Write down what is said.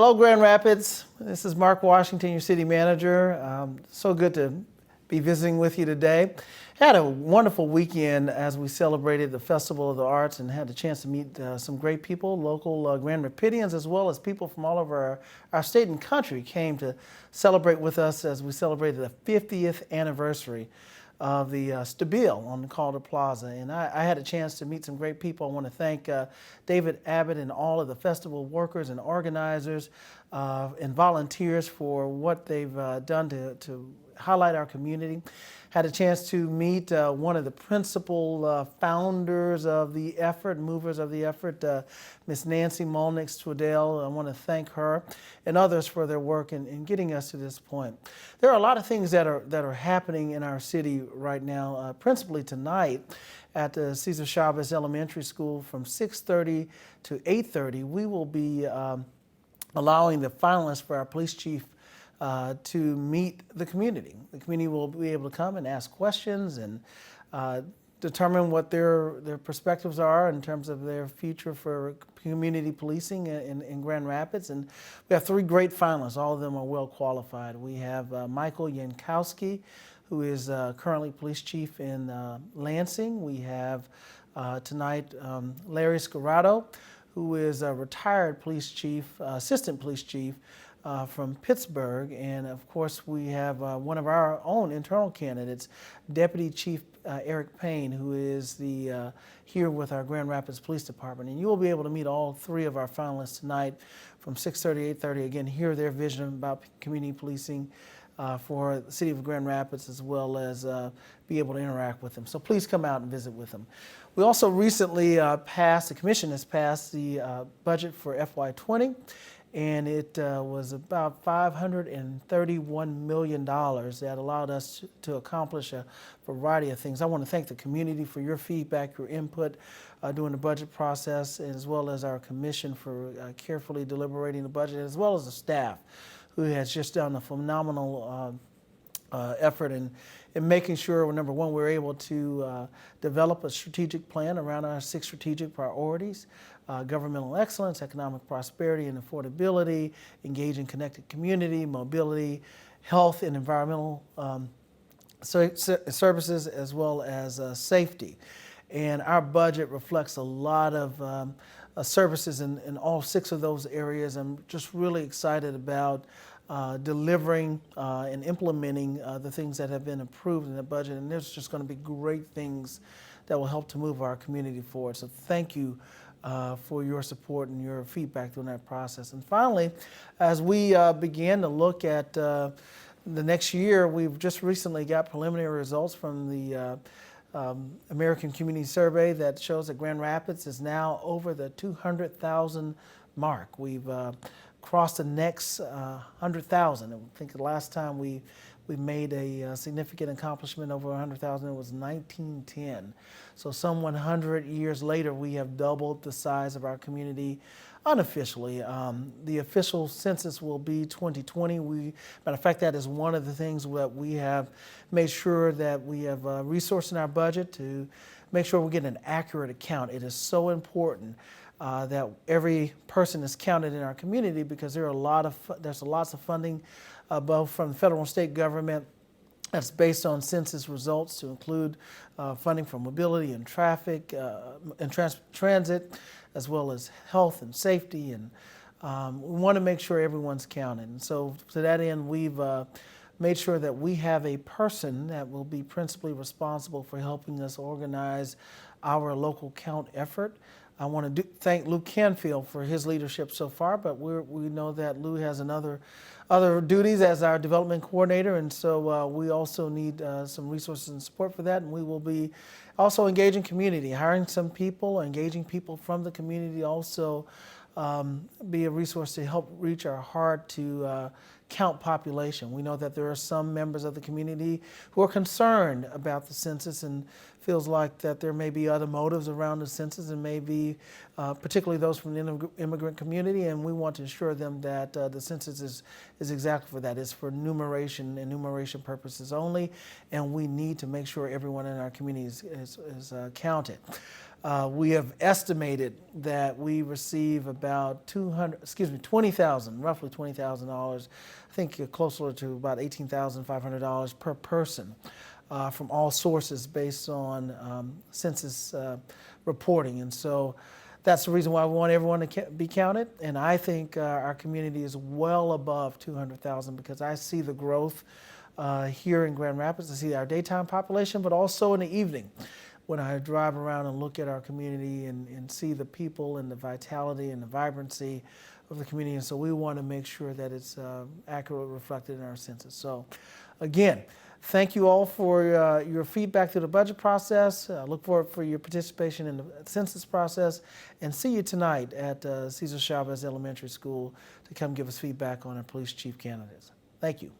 Hello, Grand Rapids. This is Mark Washington, your city manager. So good to be visiting with you today. Had a wonderful weekend as we celebrated the Festival of the Arts and had a chance to meet some great people, local Grand Rapidians, as well as people from all over our state and country came to celebrate with us as we celebrated the 50th anniversary of the Stabile on Calder Plaza. And I had a chance to meet some great people. I want to thank David Abbott and all of the festival workers and organizers and volunteers for what they've done to highlight our community. Had a chance to meet one of the principal founders of the effort, movers of the effort, Miss Nancy Molnix-Twiddell. I want to thank her and others for their work in getting us to this point. There are a lot of things that are happening in our city right now, principally tonight at the Cesar Chavez Elementary School from 6:30 to 8:30. We will be allowing the finalists for our police chief to meet the community. The community will be able to come and ask questions and determine what their perspectives are in terms of their future for community policing in Grand Rapids. And we have three great finalists. All of them are well qualified. We have Michael Yankowski, who is currently police chief in Lansing. We have tonight Larry Scarrato, who is a retired police chief, assistant police chief from Pittsburgh. And of course, we have one of our own internal candidates, Deputy Chief Eric Payne, who is here with our Grand Rapids Police Department. And you will be able to meet all three of our finalists tonight from 6:30 to 8:30. Again, hear their vision about community policing for the city of Grand Rapids, as well as be able to interact with them. So please come out and visit with them. We also recently the commission has passed the budget for FY20. And it was about $531 million that allowed us to accomplish a variety of things. I want to thank the community for your feedback, your input during the budget process, as well as our commission for carefully deliberating the budget, as well as the staff, who has just done a phenomenal effort in making sure, number one, we're able to develop a strategic plan around our 6 strategic priorities: governmental excellence, economic prosperity and affordability, engaging connected community, mobility, health and environmental services, as well as safety. And our budget reflects a lot of services in all 6 of those areas. I'm just really excited about delivering and implementing the things that have been approved in the budget. And there's just going to be great things that will help to move our community forward. So thank you for your support and your feedback during that process. And finally, as we begin to look at the next year, we've just recently got preliminary results from the American Community Survey that shows that Grand Rapids is now over the 200,000 mark. We've crossed the next 100,000. I think the last time we made a significant accomplishment over 100,000, it was 1910. So some 100 years later, we have doubled the size of our community unofficially. The official census will be 2020. Matter of fact, that is one of the things that we have made sure that we have resourced in our budget to make sure we get an accurate account. It is so important that every person is counted in our community, because there's lots of funding both from the federal and state government that's based on census results, to include funding for mobility and traffic and transit, as well as health and safety. And we want to make sure everyone's counted. And so to that end, we've made sure that we have a person that will be principally responsible for helping us organize our local count effort. I want to thank Lou Canfield for his leadership so far, but we know that Lou has other duties as our development coordinator, and so we also need some resources and support for that. And we will be also engaging community, hiring some people, engaging people from the community, also be a resource to help reach our hard to count population. We know that there are some members of the community who are concerned about the census and feels like that there may be other motives around the census, and maybe particularly those from the immigrant community, and we want to assure them that the census is exactly for that. It's for numeration and numeration purposes only, and we need to make sure everyone in our community is counted. We have estimated that we receive about $20,000, roughly $20,000, I think closer to about $18,500 per person from all sources based on census reporting. And so that's the reason why we want everyone to be counted. And I think our community is well above 200,000 because I see the growth here in Grand Rapids. I see our daytime population, but also in the evening, when I drive around and look at our community and see the people and the vitality and the vibrancy of the community. And so we want to make sure that it's accurately reflected in our census. So again, thank you all for your feedback through the budget process. I look forward for your participation in the census process, and see you tonight at Cesar Chavez Elementary School to come give us feedback on our police chief candidates. Thank you.